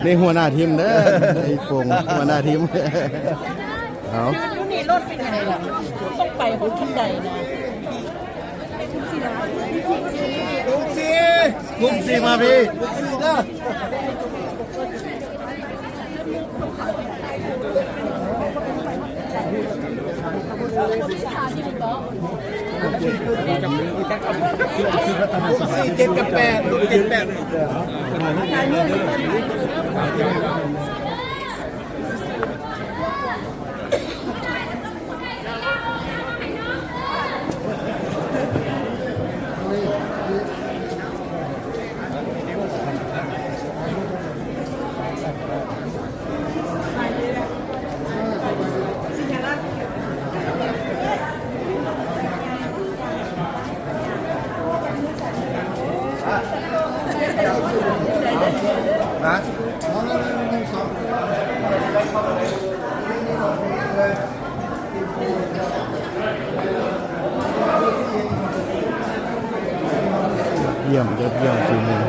นี่หัวหน้าทีมเด้อไอ้โป่งหัวหน้าทีมเอา ยูนี่รถเป็นยังไงล่ะต้องไปหนทางใดนะกุ้งซีมาพี่เจ็ดกับแปดเจ็ดแปดนะเยี่ยมยอดเยี่ยมฝีมือ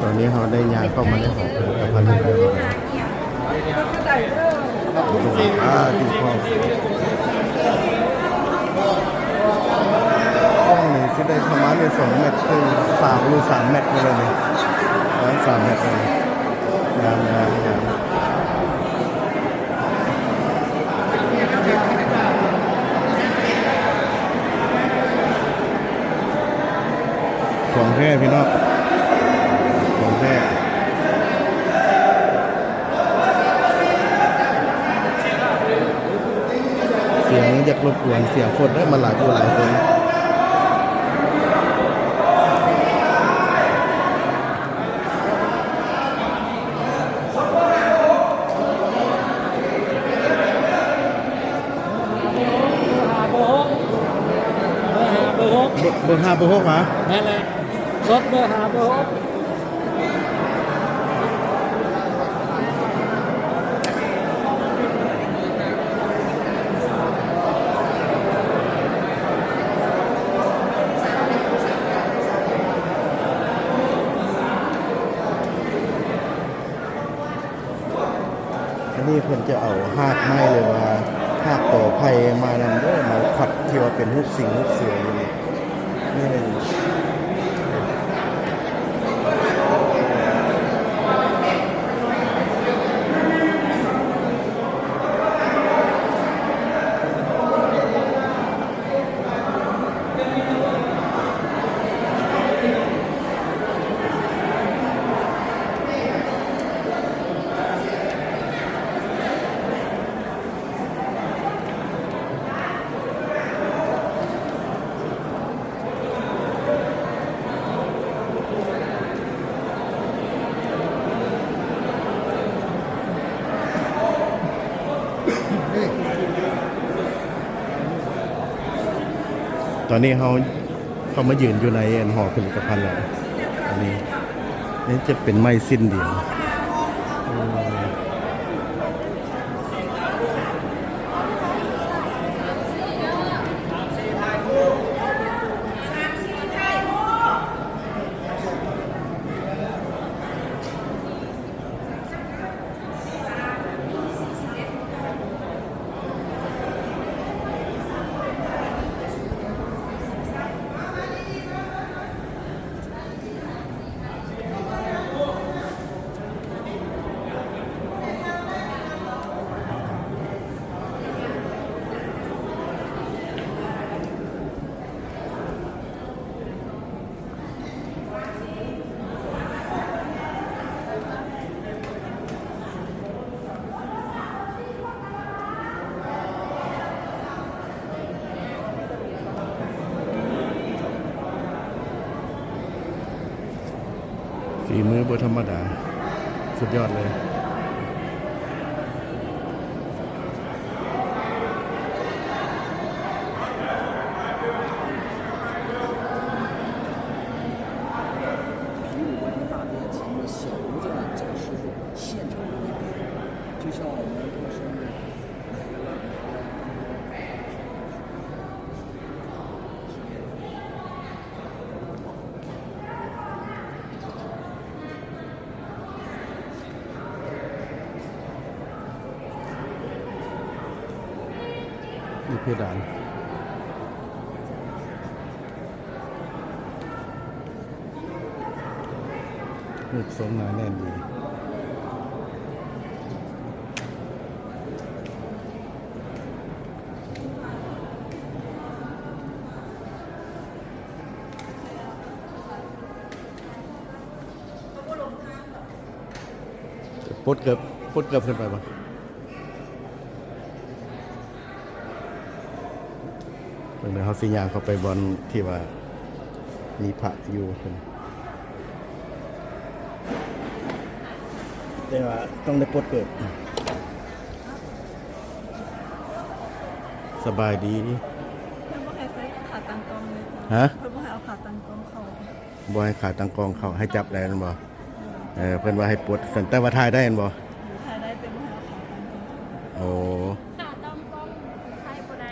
ตอนนี้เขาได้ย้ายเข้ามาในของผลิตภัณฑ์แล้วดีพอห้องนี้ที่ได้ประมาณใน2 เมตรคือ3 หรือ 3 เมตรเลยเนี่ย3 เมตรเลยงามของแท้พี่น้องของแท้เสียงอยากรบกวนเสียงคนได้มาหลายคนเบอร์ 5 เบอร์ 6ฮะนั่นแหละรถเบอร์5เบอร์6อันนี้เพิ่นจะเอาหากไม้เลยว่าหากต่อไผ่มานำด้วยมาขัดที่ว่าเป็นรูปสิงรูปเสืออยู่นี่เลยตอนนี้เขามายืนอยู่ในหอผลิตภัณฑ์แล้วอันนี้นี่จะเป็นไม้สิ้นเดียวฝีมือบ่ธรรมดาสุดยอดเลย ส ดานรูปทรงหนาแน่นดีปลดเกือบขึ้นไปปะเดี๋ยวเขาสิยางเข้าไปบอลที่ว่ามีพระอยู่แต่ว่าต้องได้ปลดเกือบสบายดี เพื่อนบอกให้ใส่ขาตั้งกล้องเลย ฮะ เพื่อนบอกให้เอาขาตั้งกล้องเขา บอยขาตังกองเขาให้จับได้นั่นบ่เพิ่นว่าให้ปลดสันแต่ว่าทายได้นั่นบ่ ถ่ายได้เต็มให้เอาขาตั้งกล้องเขา โอ้ ขาต้องกล้องไทยบ่ได้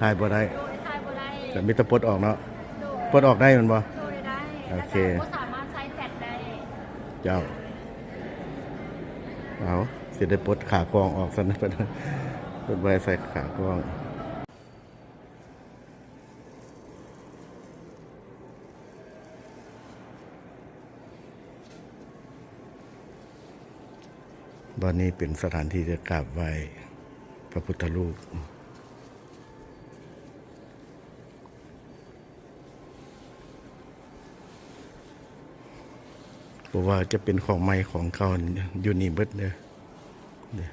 ทายบ่ได้ โดยไทยบ่ได้ แต่มีแต่ปลดออกเนาะ โดย ปลดออกได้แมันบ่ โดยได้ โอเค แล้วก็สามารถใช้แฟลชได้ เจ้าเอาสิได้ปลดขากองออกซะนะเพิ่นเพิ่นบ่ให้ใส่ขากองบ่อนนี้เป็นสถานที่จะกราบไหว้พระพุทธรูปเพราะว่าจะเป็นของใหม่ของเก่าอยู่นี่เบิดเด้อเนี่ย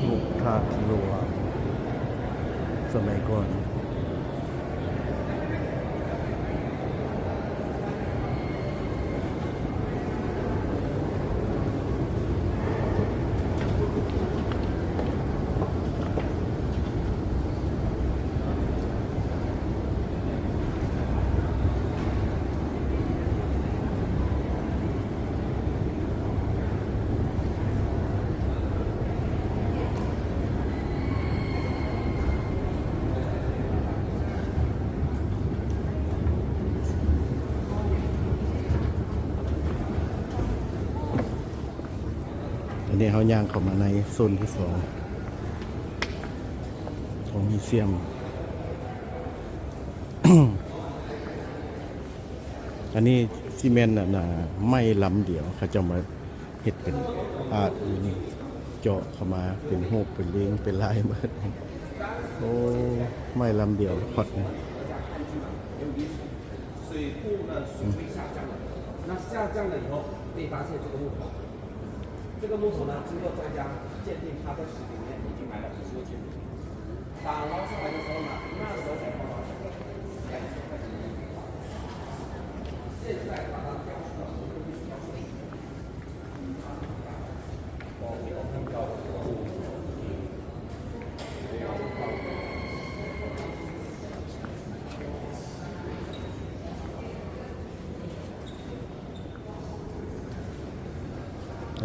ลูกทาสหลวงสมัยก่อนอันนี้เขาย่างเข้ามาในโซนที่สองของมิวเซียม อันนี้ซีเมนต์น่ะไม่ลำเดียวเขาจะมาเห็ดเป็นอาร์ตอยู่นี่เจาะเข้ามาเป็นรูปเป็นเลี้ยงเป็นลายมาโอ้ไม่ลำเดียวพอดนะ 水库呢水位下降了，那下降了以后被发现这个木头，这个木头呢经过专家鉴定，它在水里面已经埋了50多斤，打捞上来的时候呢，那时候才碰到这个现在把它标出了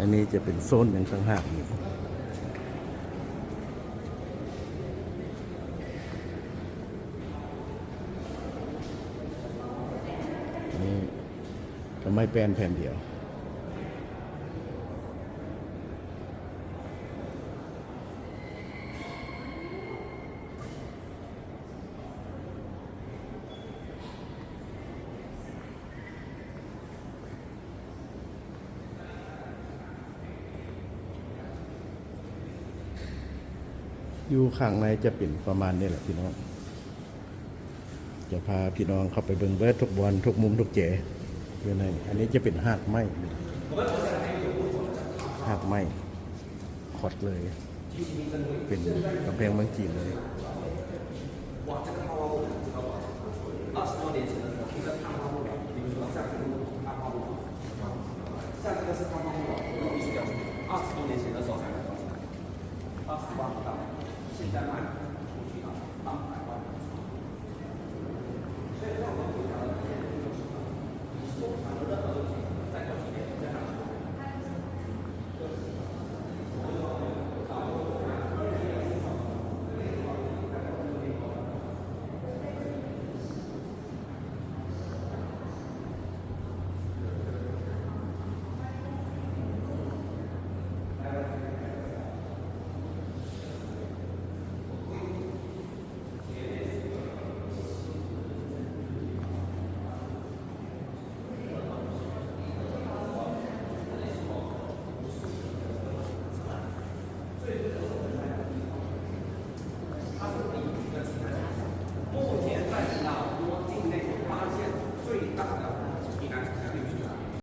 อันนี้จะเป็นโซนอย่างต่างหากอีกนี่จะไม่แปลนแผ่นเดียวอยู่ข้างในจะเป็นประมาณนี้แหละพี่น้องจะพาพี่น้องเข้าไปเบิ่งเบิดทุกบอลทุกมุมทุกเจ๋อยู่ในอันนี้จะเป็นหากไม้หากไม้ขอดเลย เป็นกำแพงเมืองจีนเลย 哇，这个套花木，你知道吧？20多年前的时候，一个套花木，比如说像这个木头，阿花木头，像这个是阿花木头，艺术教学，20多年前的时候才能搞起来，28不到，现在卖。